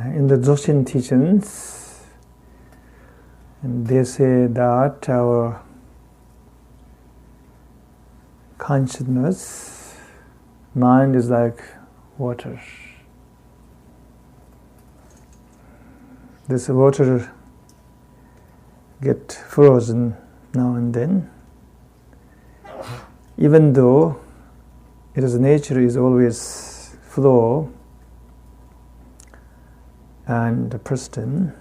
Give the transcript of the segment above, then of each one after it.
In the Dzogchen teachings, they say that our consciousness, mind is like water. This water gets frozen now and then, even though its nature is always flow and pristine.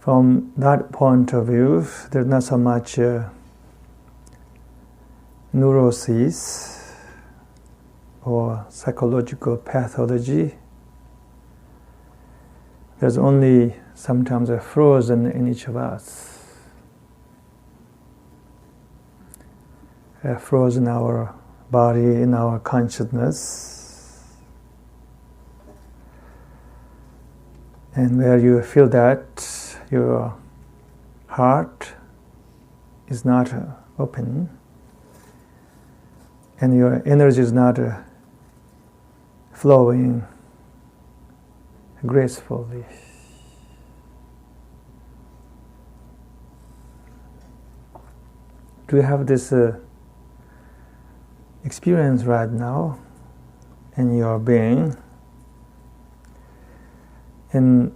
From that point of view, there's not so much neuroses or psychological pathology. There's only sometimes a frozen in each of us, a frozen in our body, in our consciousness, and where you feel that your heart is not open and your energy is not flowing gracefully. Do you have this experience right now in your being? In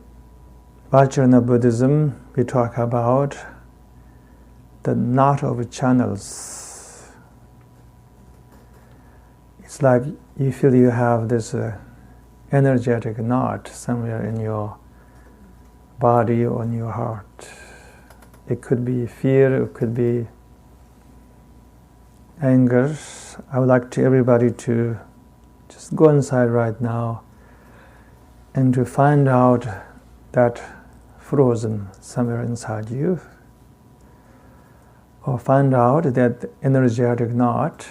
Tibetan Buddhism, we talk about the knot of channels. It's like you feel you have this energetic knot somewhere in your body or in your heart. It could be fear, it could be anger. I would like everybody to just go inside right now and to find out that frozen somewhere inside you, or find out that energetic knot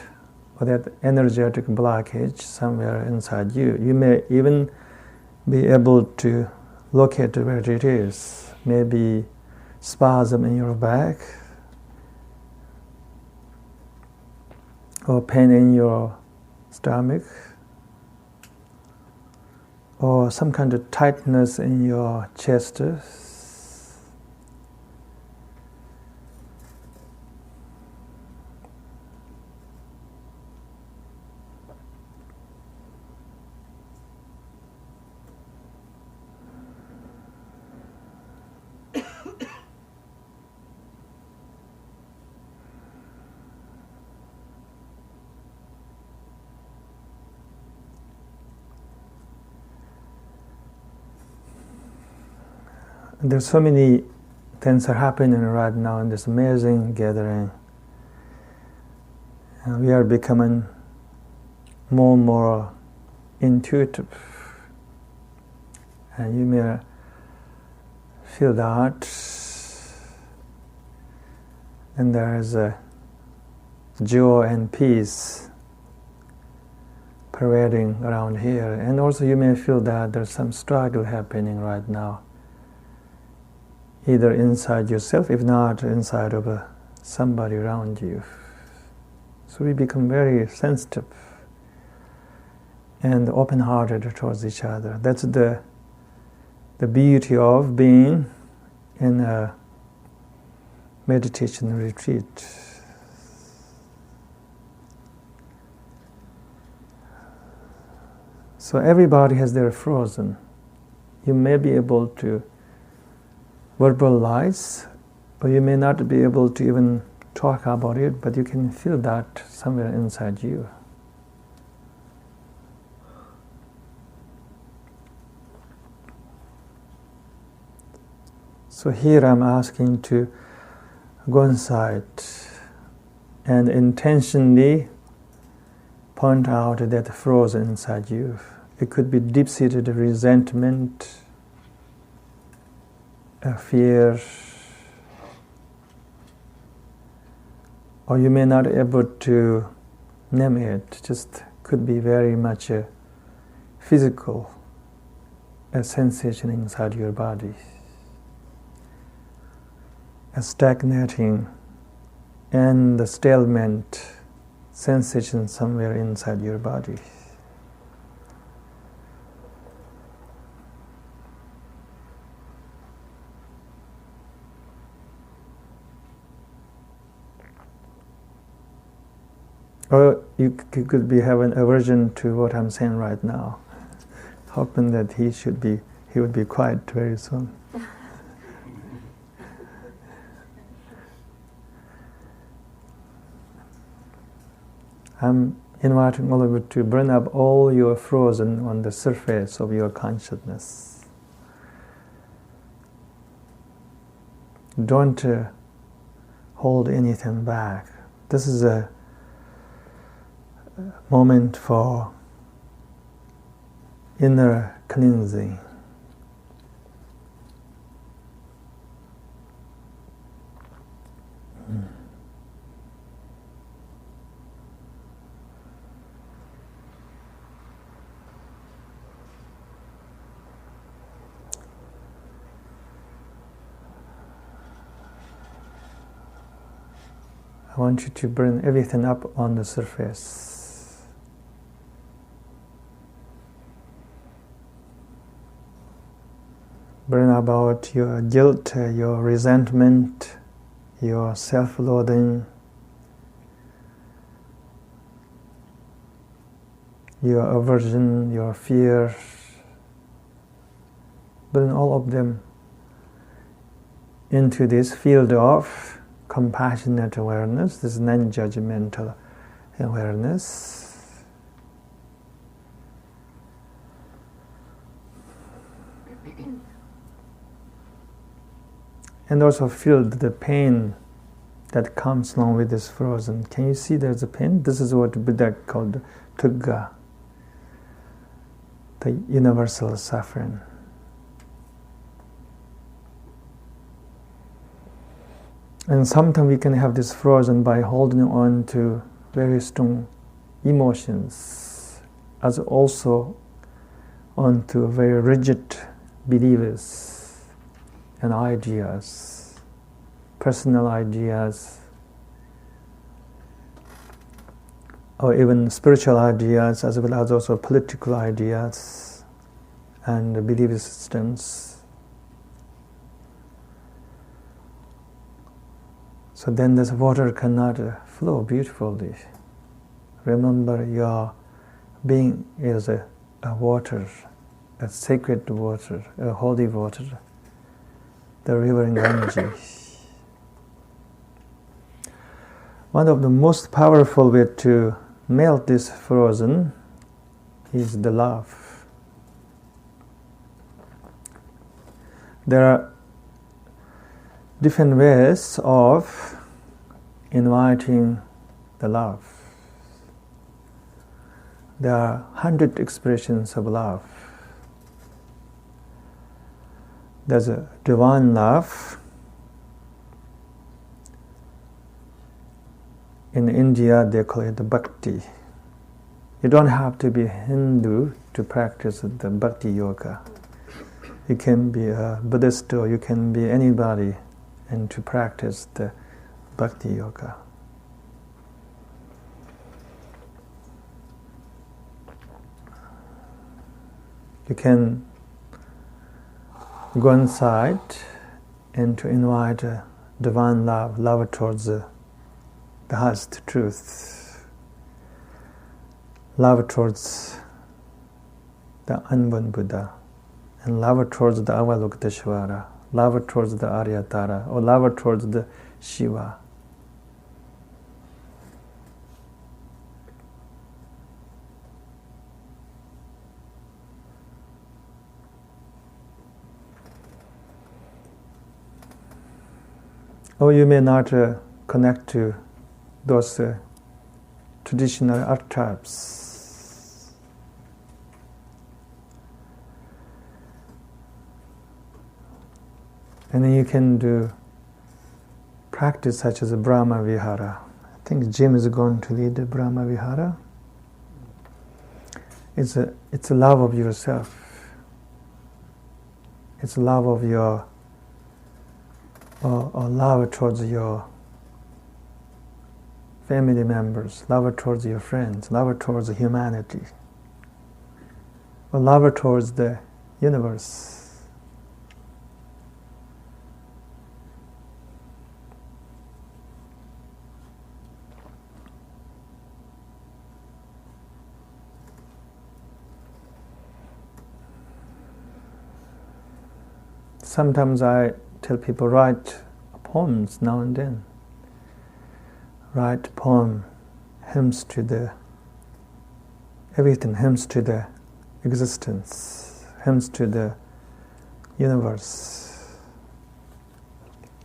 or that energetic blockage somewhere inside you. You may even be able to locate where it is. Maybe spasm in your back, or pain in your stomach, or some kind of tightness in your chest. There's so many things are happening right now in this amazing gathering. And we are becoming more and more intuitive. And you may feel that. And there is a joy and peace parading around here. And also you may feel that there's some struggle happening right now, either inside yourself, if not inside of somebody around you. So we become very sensitive and open-hearted towards each other. That's the beauty of being in a meditation retreat. So everybody has their frozen. You may be able to verbalize, or you may not be able to even talk about it, but you can feel that somewhere inside you. So here I'm asking to go inside and intentionally point out that frozen inside you. It could be deep-seated resentment, fear, or you may not be able to name it. Just could be very much a physical sensation inside your body, a stagnating and the stalemate sensation somewhere inside your body. Or you could be having aversion to what I'm saying right now, hoping that he would be quiet very soon. I'm inviting all of you to bring up all your frozen on the surface of your consciousness. Don't hold anything back. This is a moment for inner cleansing. I want you to bring everything up on the surface. Bring about your guilt, your resentment, your self-loathing, your aversion, your fear. Bring all of them into this field of compassionate awareness, this non-judgmental awareness. And also feel the pain that comes along with this frozen. Can you see there's a pain? This is what Buddha called dukkha, the universal suffering. And sometimes we can have this frozen by holding on to very strong emotions, as also onto very rigid beliefs and ideas, personal ideas, or even spiritual ideas, as well as also political ideas and belief systems. So then this water cannot flow beautifully. Remember, your being is a water, a sacred water, a holy water, the river in Ganges. One of the most powerful ways to melt this frozen is the love. There are different ways of inviting the love. There are 100 expressions of love. There's a divine love. In India, they call it bhakti. You don't have to be Hindu to practice the bhakti yoga. You can be a Buddhist or you can be anybody and to practice the bhakti yoga. You can go inside and to invite a divine love, love towards the highest truth, love towards the unborn Buddha, and love towards the Avalokiteshvara, love towards the Aryatara, or love towards the Shiva. Or you may not connect to those traditional archetypes. And then you can do practice such as a Brahma Vihara. I think Jim is going to lead the Brahma Vihara. It's a love of yourself. It's a love of your, or love towards your family members, love towards your friends, love towards humanity, or love towards the universe. Sometimes I tell people write poems now and then. Write poem, hymns to the everything, hymns to the existence, hymns to the universe.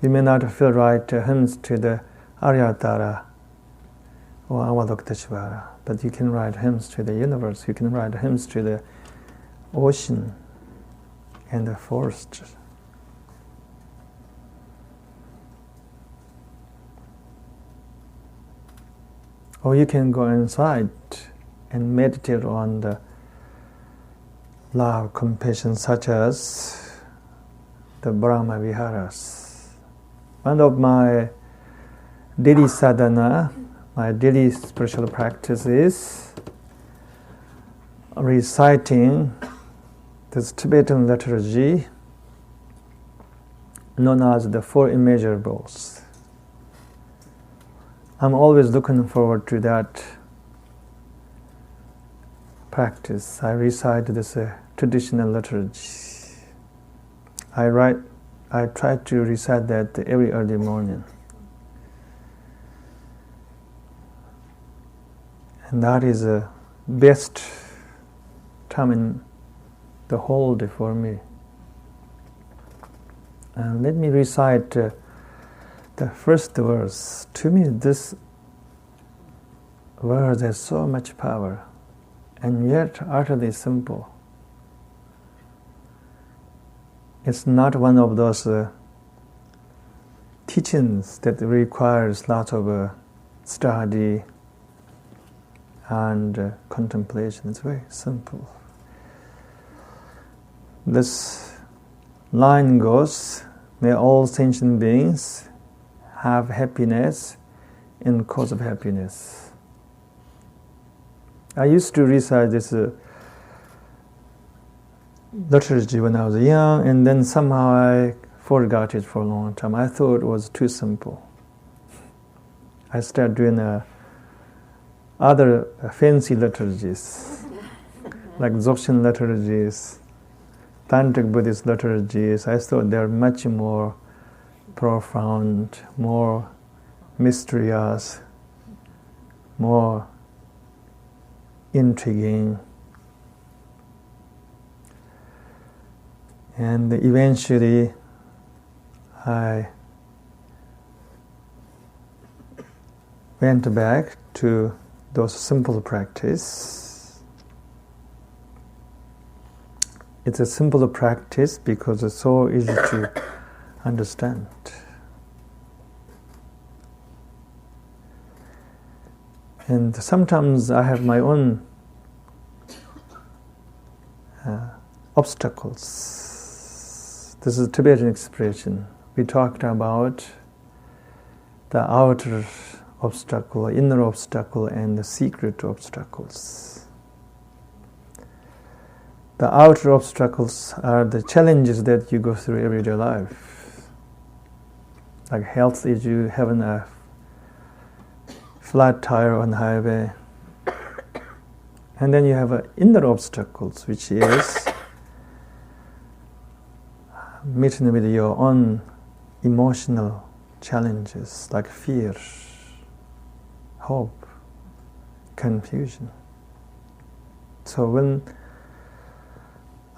You may not feel right hymns to the Aryatara or Avalokiteshvara, but you can write hymns to the universe, you can write hymns to the ocean and the forest. Or you can go inside and meditate on the love, compassion, such as the Brahma Viharas. One of my daily sadhana, my daily spiritual practice is reciting this Tibetan liturgy known as the Four Immeasurables. I'm always looking forward to that practice. I recite this traditional liturgy. I try to recite that every early morning. And that is the best time in the whole day for me. And let me recite the first verse. To me, this verse has so much power, and yet utterly simple. It's not one of those teachings that requires lots of study and contemplation. It's very simple. This line goes, may all sentient beings have happiness in cause of happiness. I used to recite this liturgy when I was young, and then somehow I forgot it for a long time. I thought it was too simple. I started doing other fancy liturgies, like Dzogchen liturgies, Tantric Buddhist liturgies. I thought they're much more profound, more mysterious, more intriguing. And eventually I went back to those simple practice. It's a simple practice because it's so easy to understand. And sometimes I have my own obstacles. This is a Tibetan expression. We talked about the outer obstacle, inner obstacle, and the secret obstacles. The outer obstacles are the challenges that you go through everyday life, like health issue, having a flat tire on the highway. And then you have inner obstacles, which is meeting with your own emotional challenges, like fear, hope, confusion. So when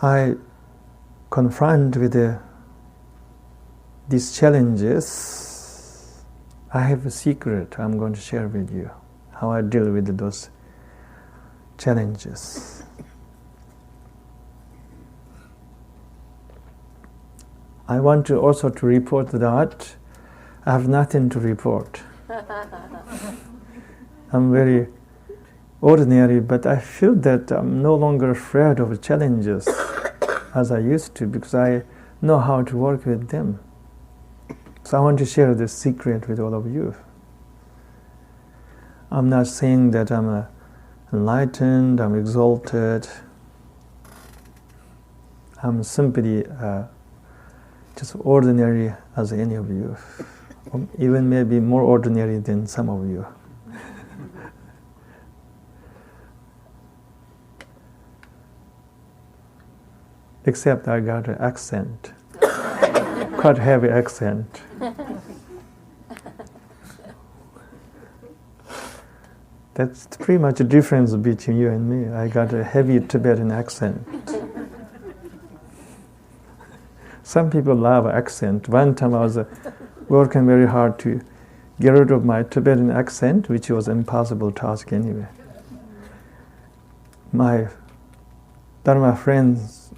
I confront with these challenges, I have a secret I'm going to share with you, how I deal with those challenges. I want to also to report that I have nothing to report. I'm very ordinary, but I feel that I'm no longer afraid of challenges as I used to, because I know how to work with them. So I want to share this secret with all of you. I'm not saying that I'm enlightened, I'm exalted. I'm simply just ordinary as any of you, or even maybe more ordinary than some of you. Except I got an accent. quite heavy accent. That's pretty much the difference between you and me. I got a heavy Tibetan accent. Some people love accent. One time I was working very hard to get rid of my Tibetan accent, which was an impossible task anyway. My Dharma friends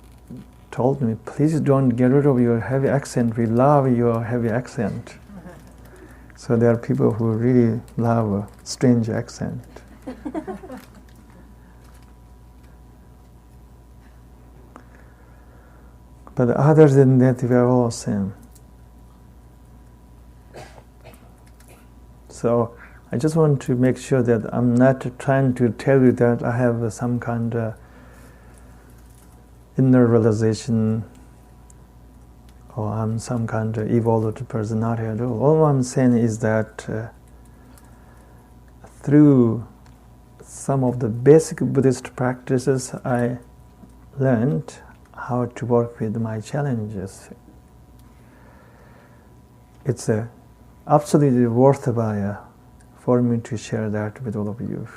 told me, please don't get rid of your heavy accent. We love your heavy accent. So there are people who really love a strange accent. But other than that, we are all same. So I just want to make sure that I'm not trying to tell you that I have some kind of inner realization or I'm some kind of evolved personality at all. All I'm saying is that through some of the basic Buddhist practices, I learned how to work with my challenges. It's absolutely worthwhile for me to share that with all of you.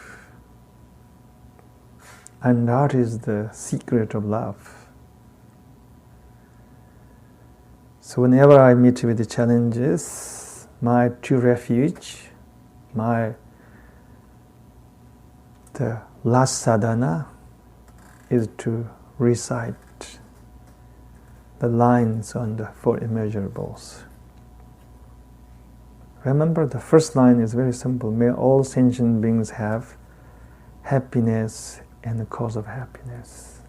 And that is the secret of love. So whenever I meet with the challenges, my true refuge, the last sadhana is to recite the lines on the four immeasurables. Remember, the first line is very simple. May all sentient beings have happiness and the cause of happiness.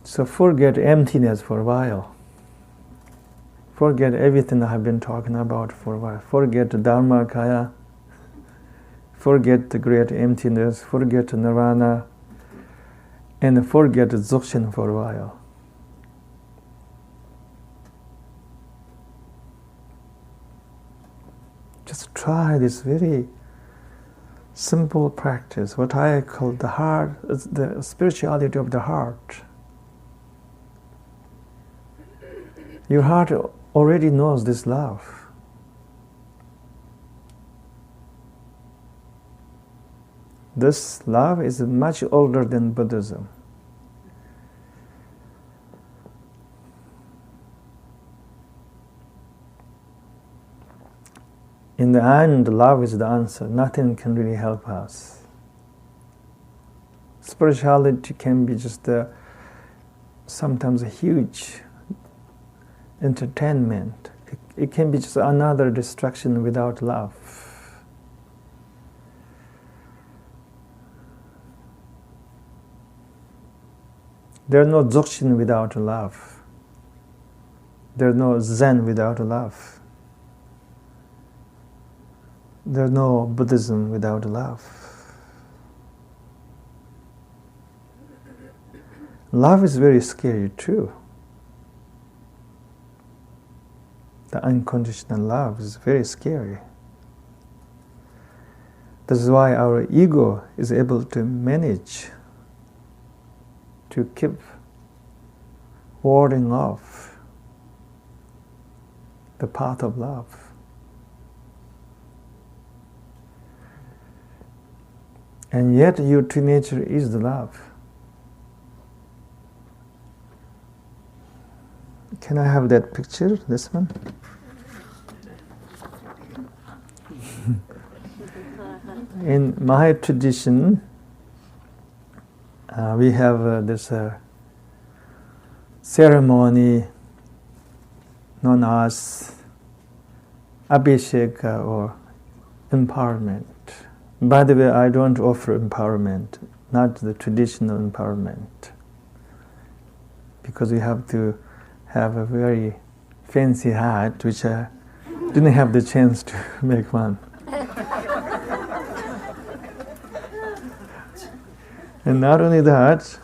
So forget emptiness for a while. Forget everything I've been talking about for a while. Forget the Dharmakaya. Forget the great emptiness. Forget nirvana. And forget dzogchen for a while. Just try this very simple practice, what I call the heart, the spirituality of the heart. Your heart already knows this love. This love is much older than Buddhism. In the end, love is the answer. Nothing can really help us. Spirituality can be just sometimes a huge entertainment. It can be just another distraction without love. There's no dzogchen without love. There's no Zen without love. There's no Buddhism without love. Love is very scary too. The unconditional love is very scary. This is why our ego is able to manage to keep warding off the path of love. And yet your true nature is the love. Can I have that picture, this one? In my tradition, we have this ceremony known as abhishek or empowerment. By the way, I don't offer empowerment, not the traditional empowerment, because we have to have a very fancy hat, which I didn't have the chance to make one. And not only that,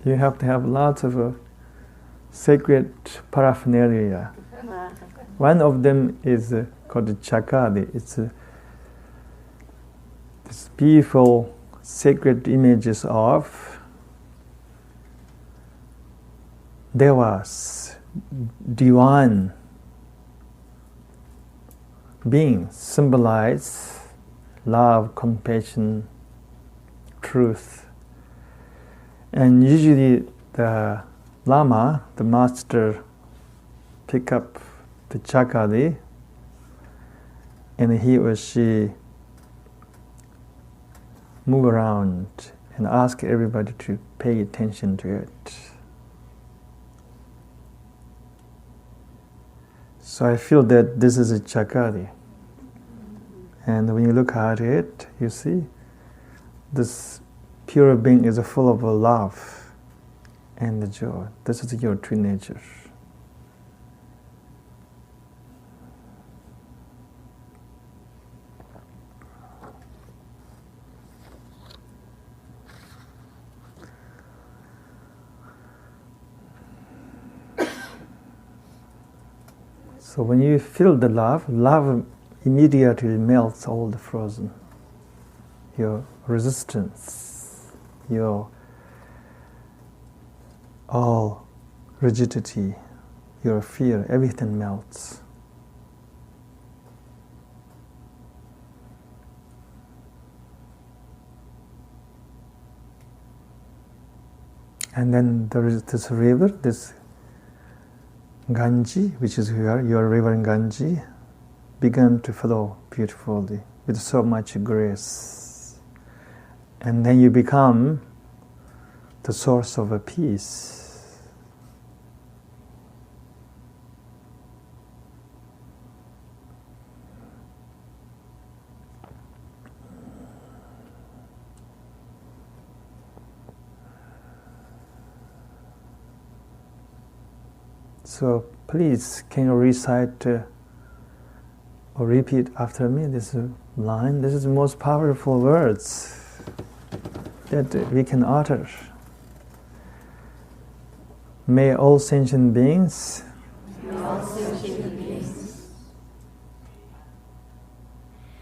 you have to have lots of sacred paraphernalia. One of them is called chakadi. It's beautiful sacred images of devas, divine beings, symbolize love, compassion, truth. And usually the Lama, the master, pick up the chakadi and he or she move around and ask everybody to pay attention to it. So I feel that this is a chakadi. And when you look at it, you see this pure being is full of love and joy. This is your true nature. So when you feel the love, love immediately melts all the frozen, your resistance, your all rigidity, your fear, everything melts. And then there is this river, this Ganji, which is here, your river Ganji, began to flow beautifully with so much grace. And then you become the source of a peace. So please, can you recite or repeat after me this line? This is the most powerful words that we can utter. May all sentient beings,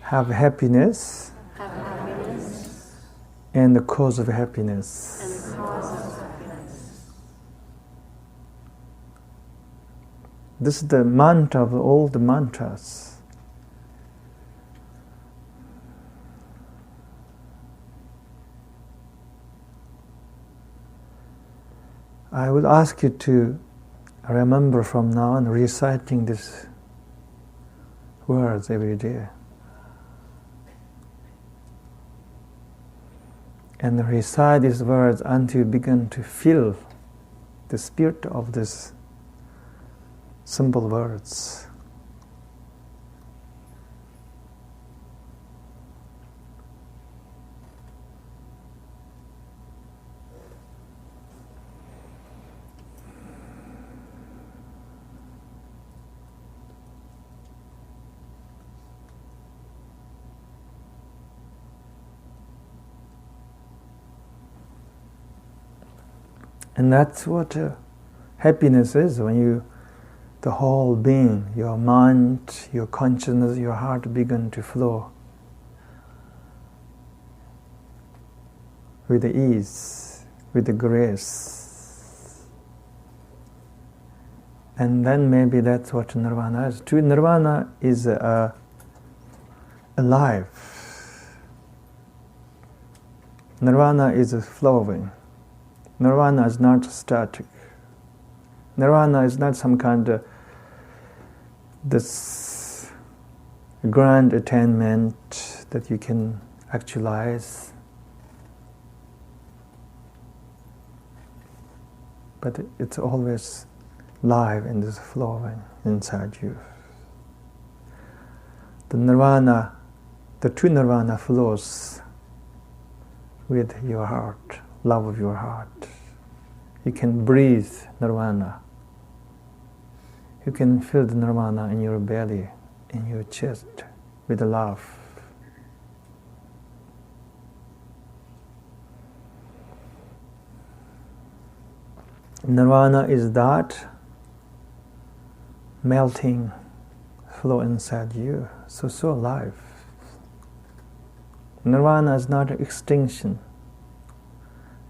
have happiness, and the cause of happiness. This is the mantra of all the mantras. I would ask you to remember from now on reciting these words every day. And recite these words until you begin to feel the spirit of this simple words. And that's what happiness is, when the whole being, your mind, your consciousness, your heart begin to flow with the ease, with the grace. And then maybe that's what nirvana is. True nirvana is alive. Nirvana is flowing. Nirvana is not static. Nirvana is not some kind of this grand attainment that you can actualize. But it's always live and is flowing inside you. The nirvana, the true nirvana flows with your heart, love of your heart. You can breathe nirvana. You can feel the nirvana in your belly, in your chest, with love. Nirvana is that melting flow inside you, so alive. Nirvana is not extinction.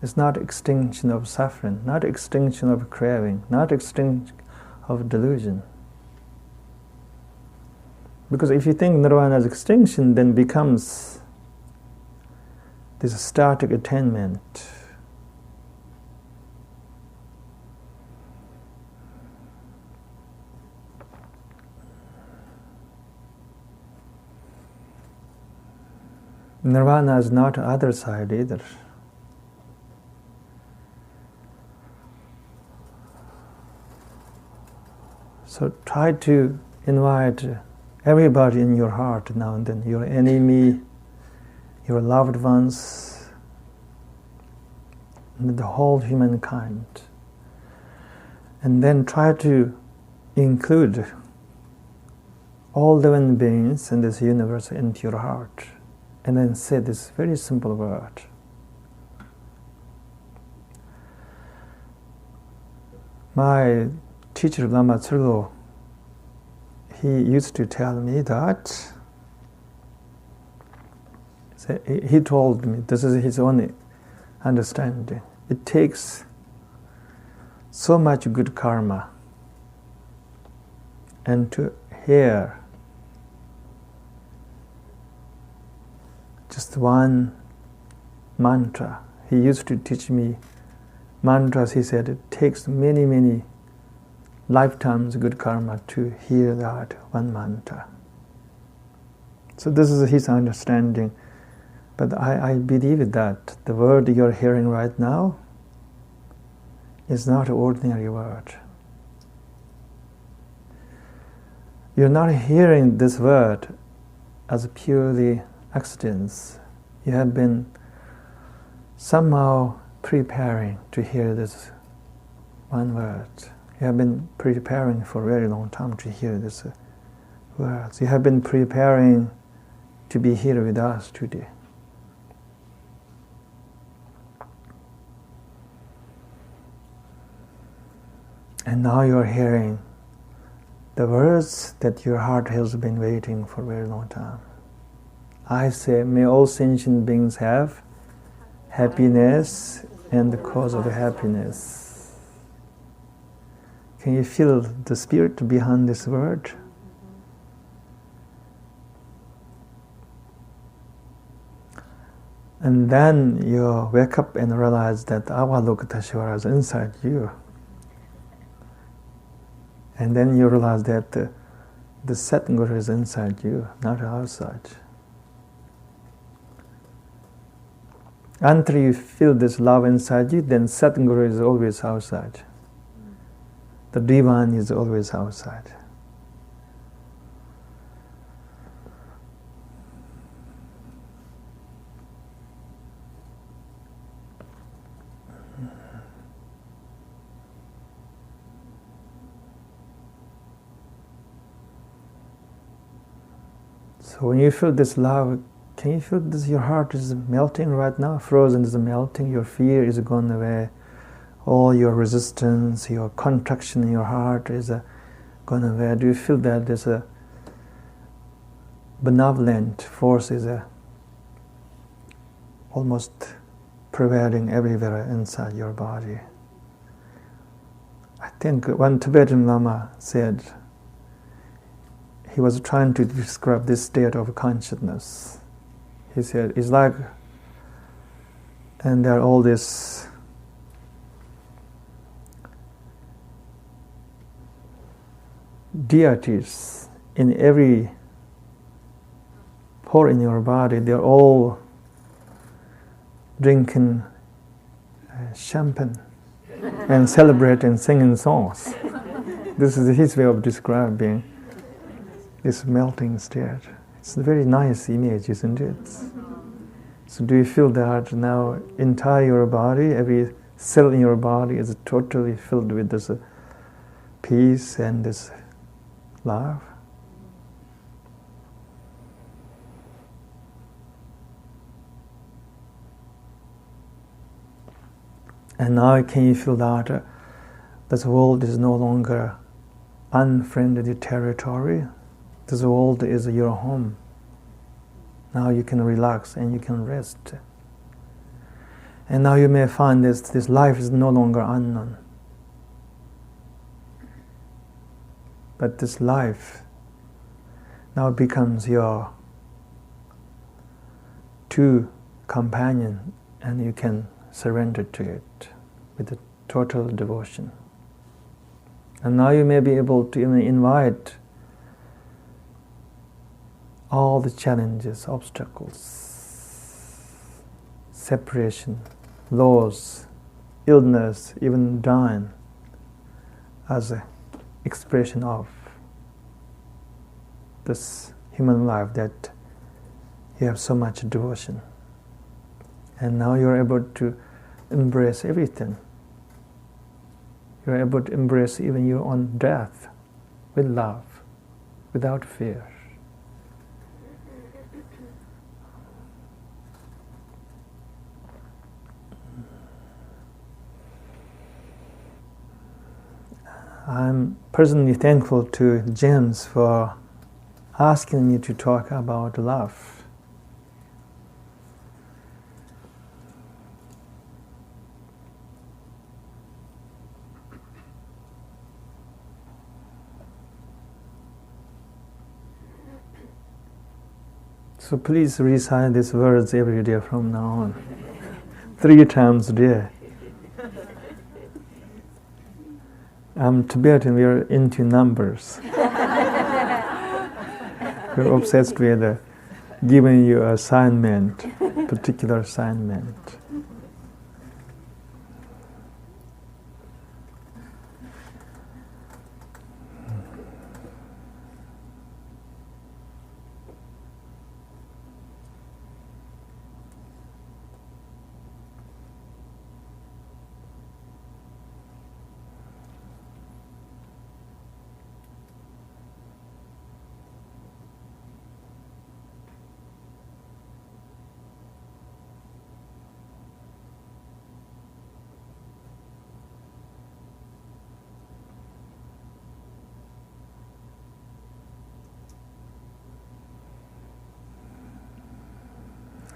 It's not extinction of suffering, not extinction of craving, not extinction of delusion. Because if you think nirvana is extinction, then becomes this static attainment. Nirvana is not other side either. So try to invite everybody in your heart now and then, your enemy, your loved ones, and the whole humankind. And then try to include all living beings in this universe into your heart. And then say this very simple word. My teacher Lama Tsurlo, he used to tell me that, he told me, this is his own understanding, it takes so much good karma and to hear just one mantra. He used to teach me mantras. He said it takes many, many lifetimes good karma to hear that one mantra. So this is his understanding. But I believe that the word you're hearing right now is not an ordinary word. You're not hearing this word as purely accidents. You have been somehow preparing to hear this one word. You have been preparing for a very long time to hear this words. You have been preparing to be here with us today. And now you're hearing the words that your heart has been waiting for a very long time. I say, may all sentient beings have happiness and the cause of happiness. Can you feel the spirit behind this word? And then you wake up and realize that Avalokiteshvara is inside you. And then you realize that the Satguru is inside you, not outside. Until you feel this love inside you, then Satguru is always outside. The Divine is always outside. So when you feel this love, can you feel this? Your heart is melting right now, frozen is melting, your fear is gone away, all your resistance, your contraction in your heart is gone away. Do you feel that there's a benevolent force is almost prevailing everywhere inside your body? I think one Tibetan Lama said, he was trying to describe this state of consciousness. He said, it's like, and there are all these deities in every pore in your body. They're all drinking champagne and celebrating, singing songs. This is his way of describing this melting state. It's a very nice image, isn't it? So do you feel that now entire your body, every cell in your body is totally filled with this peace and this love? And now can you feel that this world is no longer unfriendly territory? This world is your home. Now you can relax and you can rest. And now you may find this life is no longer unknown. But this life now becomes your true companion, and you can surrender to it with a total devotion. And now you may be able to even invite all the challenges, obstacles, separation, loss, illness, even dying, as an expression of this human life that you have so much devotion. And now you're able to embrace everything. You're able to embrace even your own death with love, without fear. I'm personally thankful to James for asking me to talk about love. So please recite these words every day from now on. 3 times a day. I'm Tibetan, we are into numbers. We're obsessed with giving you an assignment, particular assignment.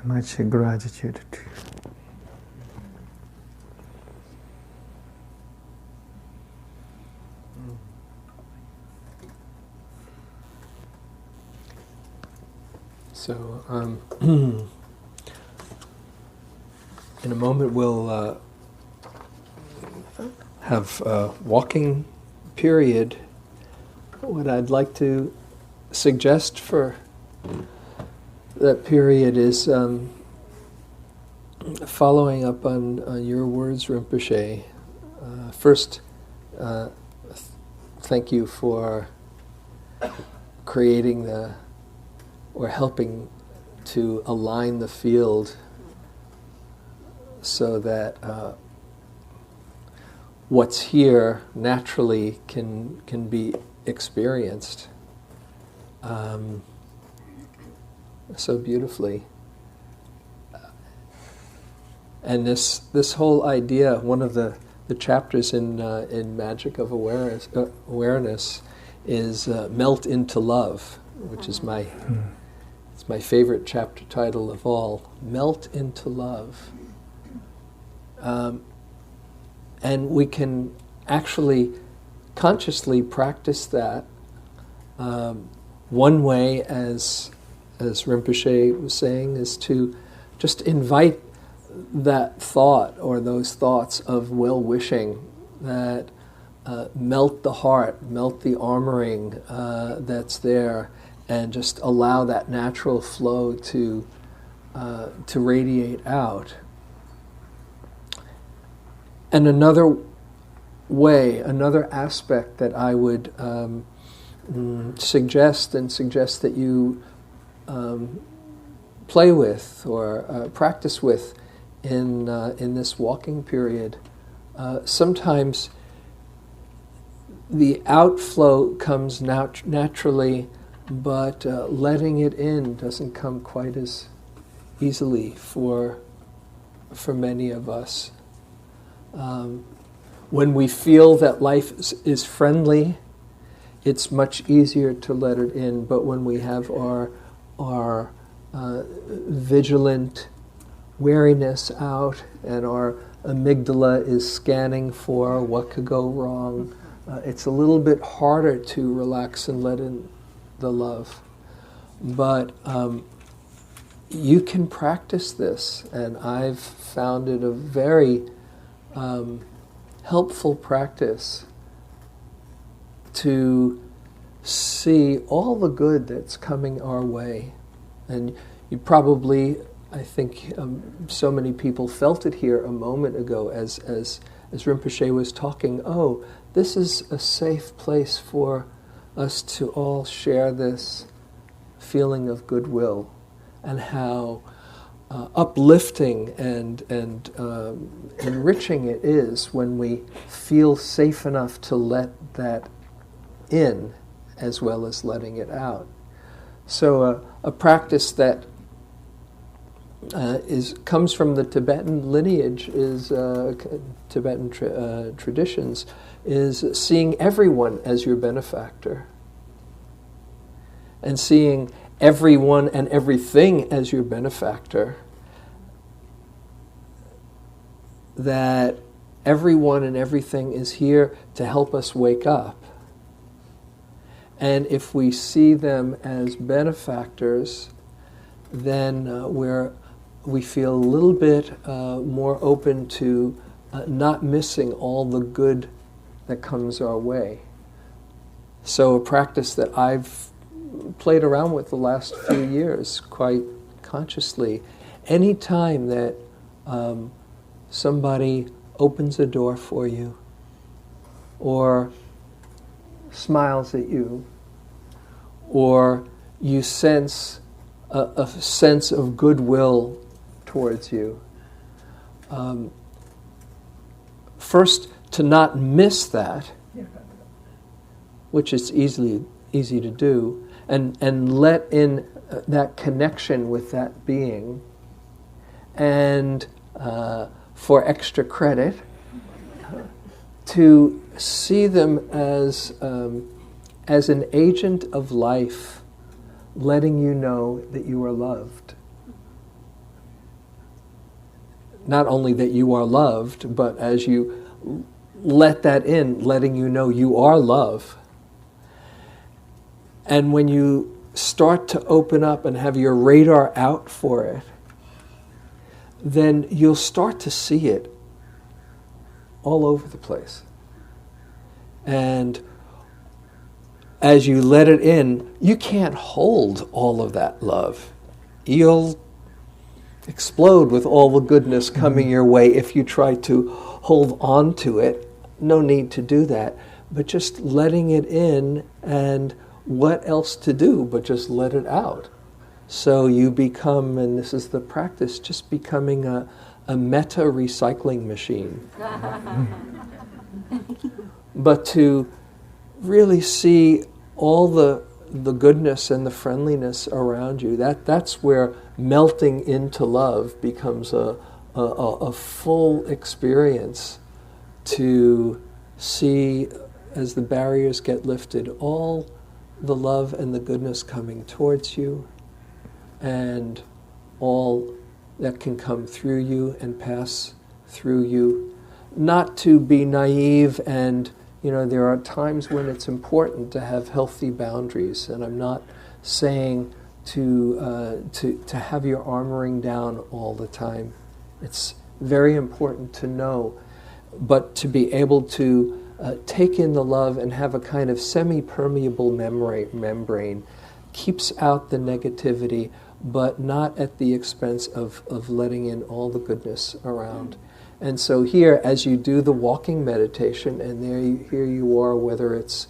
Much gratitude to you. So, in a moment we'll have a walking period. What I'd like to suggest for that period is following up on your words, Rinpoche. First, thank you for creating or helping to align the field so that what's here naturally can be experienced so beautifully. And this whole idea, one of the chapters in Magic of Awareness is Melt into Love, which is my favorite chapter title of all. Melt into love. And we can actually consciously practice that. One way, as Rinpoche was saying, is to just invite that thought or those thoughts of well-wishing that melt the heart, melt the armoring that's there, and just allow that natural flow to radiate out. And another way, another aspect that I would suggest that you play with or practice with in this walking period. Sometimes the outflow comes naturally, but letting it in doesn't come quite as easily for many of us. When we feel that life is friendly, it's much easier to let it in. But when we have our vigilant wariness out, and our amygdala is scanning for what could go wrong, it's a little bit harder to relax and let in the love. But you can practice this, and I've found it a very helpful practice to see all the good that's coming our way. And you probably, I think so many people felt it here a moment ago as Rinpoche was talking. Oh, this is a safe place for us to all share this feeling of goodwill, and how uplifting and enriching it is when we feel safe enough to let that in as well as letting it out. So a practice that comes from the Tibetan lineage, is Tibetan traditions, is seeing everyone as your benefactor, and seeing everyone and everything as your benefactor. That everyone and everything is here to help us wake up. And if we see them as benefactors, then we feel a little bit more open to not missing all the good that comes our way. So a practice that I've played around with the last few years quite consciously, any time that somebody opens a door for you, or smiles at you, or you sense a sense of goodwill towards you, first to not miss that, which is easy to do, and let in that connection with that being, and for extra credit, to see them as an agent of life, letting you know that you are loved. Not only that you are loved, but as you let that in, letting you know you are love. And when you start to open up and have your radar out for it, then you'll start to see it all over the place. And as you let it in, you can't hold all of that love. You'll explode with all the goodness coming your way if you try to hold on to it. No need to do that. But just letting it in, and what else to do but just let it out. So you become, and this is the practice, just becoming a meta recycling machine. But to really see all the goodness and the friendliness around you, that's where melting into love becomes a full experience, to see, as the barriers get lifted, all the love and the goodness coming towards you, and all that can come through you and pass through you. Not to be naive, and there are times when it's important to have healthy boundaries, and I'm not saying to have your armoring down all the time. It's very important to know, but to be able to take in the love and have a kind of semi-permeable membrane keeps out the negativity, but not at the expense of letting in all the goodness around. And so here, as you do the walking meditation, and here you are, whether it's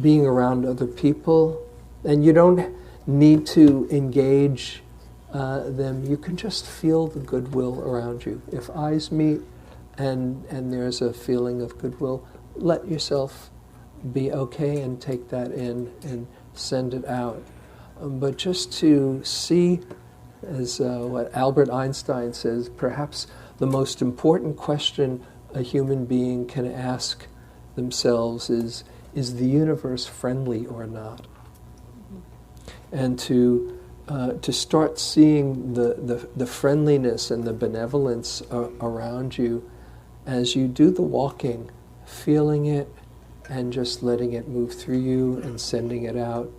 being around other people, and you don't need to engage them, you can just feel the goodwill around you. If eyes meet and there's a feeling of goodwill, let yourself be okay and take that in and send it out. But just to see, as what Albert Einstein says, perhaps the most important question a human being can ask themselves is the universe friendly or not? And to to start seeing the friendliness and the benevolence around you as you do the walking, feeling it and just letting it move through you and sending it out.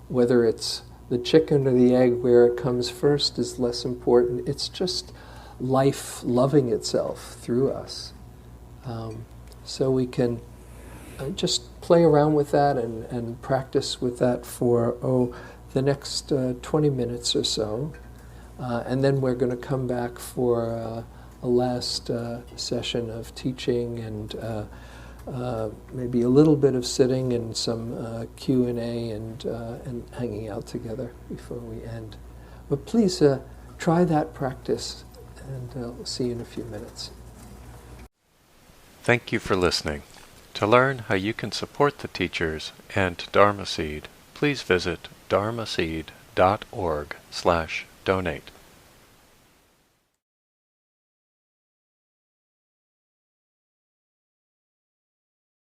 Whether it's the chicken or the egg, where it comes first is less important. It's just life loving itself through us. So we can just play around with that and practice with that for the next 20 minutes or so. And then we're going to come back for a last session of teaching and maybe a little bit of sitting and some Q&A and hanging out together before we end. But please try that practice, and we'll see you in a few minutes. Thank you for listening. To learn how you can support the teachers and Dharma Seed, please visit dharmaseed.org/donate.